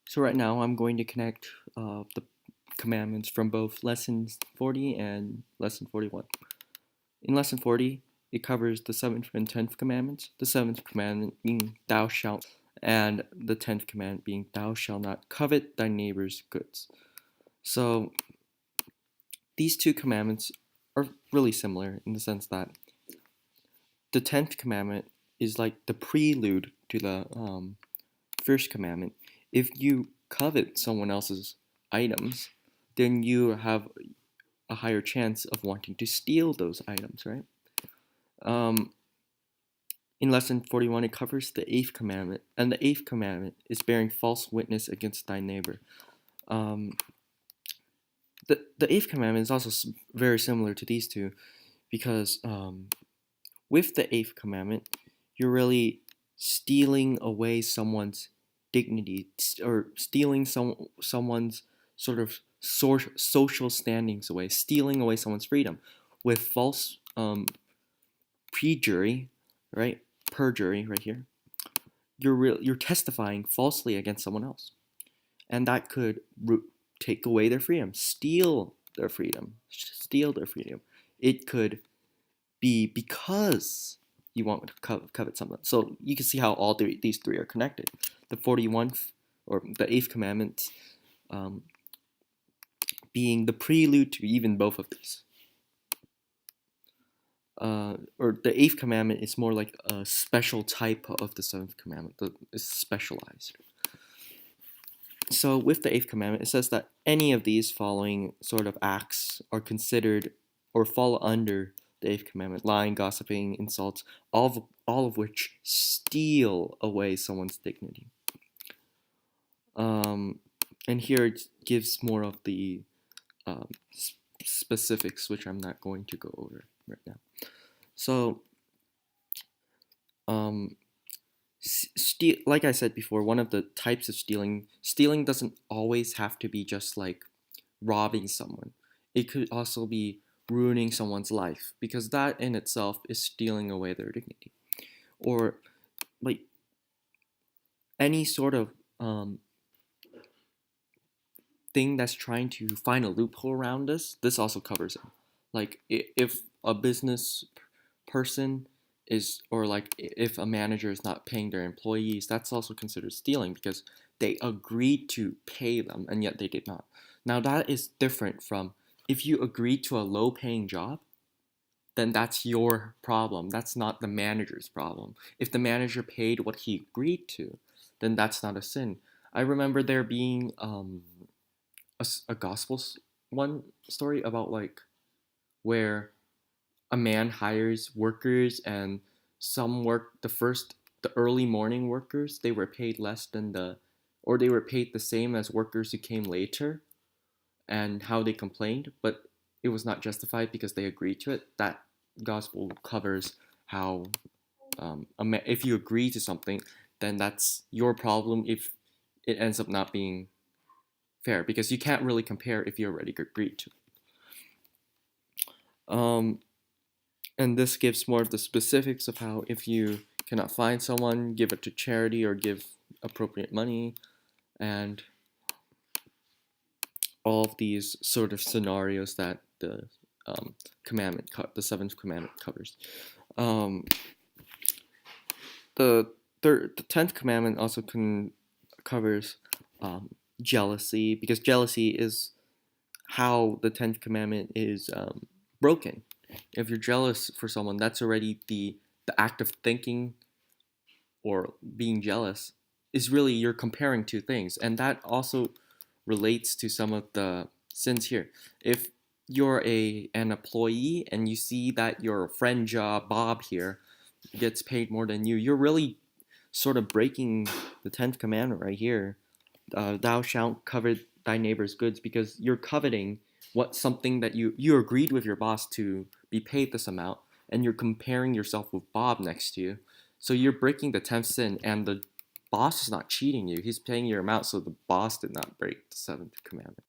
So right now I'm going to connect the commandments from both lesson 40 and lesson 41. In lesson 40, it covers the 7th and 10th commandments, the 7th commandment being thou shalt, and the 10th commandment being thou shalt not covet thy neighbor's goods. So these two commandments are really similar in the sense that the 10th commandment is like the prelude to the first commandment. If you covet someone else's items, then you have a higher chance of wanting to steal those items, right? Um, in lesson 41, it covers the 8th commandment, and the 8th commandment is bearing false witness against thy neighbor. Um, the 8th commandment is also very similar to these two because with the 8th commandment, you're really stealing away someone's dignity or stealing someone's sort of social standings away, stealing away someone's freedom with false perjury, right? Perjury right here. You're testifying falsely against someone else, and that could take away their freedom, steal their freedom, steal their freedom. It could be because you want to covet something. So you can see how all these three are connected. The 41th or the 8th commandment being the prelude to even both of these. Or the 8th commandment is more like a special type of the 7th commandment. It's specialized. So with the 8th commandment, it says that any of these following sort of acts are considered or fall under the 8th commandment: lying, gossiping, insults, all of which steal away someone's dignity. And here it gives more of the specifics, which I'm not going to go over right now. So, like I said before, one of the types of stealing doesn't always have to be just like robbing someone. It could also be ruining someone's life, because that in itself is stealing away their dignity. Or like any sort of thing that's trying to find a loophole around this also covers it. Like if a business person is, or like if a manager is not paying their employees, that's also considered stealing because they agreed to pay them and yet they did not. Now that is different from if you agreed to a low paying job, then that's your problem. That's not the manager's problem. If the manager paid what he agreed to, then that's not a sin. I remember there being a gospel one story about like where a man hires workers and some work the early morning workers, they were paid less than or they were paid the same as workers who came later, and how they complained, but it was not justified because they agreed to it. That gospel covers how if you agree to something, then that's your problem if it ends up not being fair, because you can't really compare if you already agreed to. And this gives more of the specifics of how if you cannot find someone, give it to charity or give appropriate money, and all of these sort of scenarios that the the 7th commandment covers. Um, the 10th commandment also covers jealousy, because jealousy is how the 10th commandment is broken. If you're jealous for someone, that's already the act of thinking or being jealous is really you're comparing two things, and that also relates to some of the sins here. If you're an employee and you see that your friend Bob here gets paid more than you, you're really sort of breaking the 10th commandment right here. Thou shalt covet thy neighbor's goods, because you're coveting what something that you agreed with your boss to be paid this amount, and you're comparing yourself with Bob next to you. So you're breaking the 10th sin, and the boss is not cheating you. He's paying your amount, so the boss did not break the 7th commandment.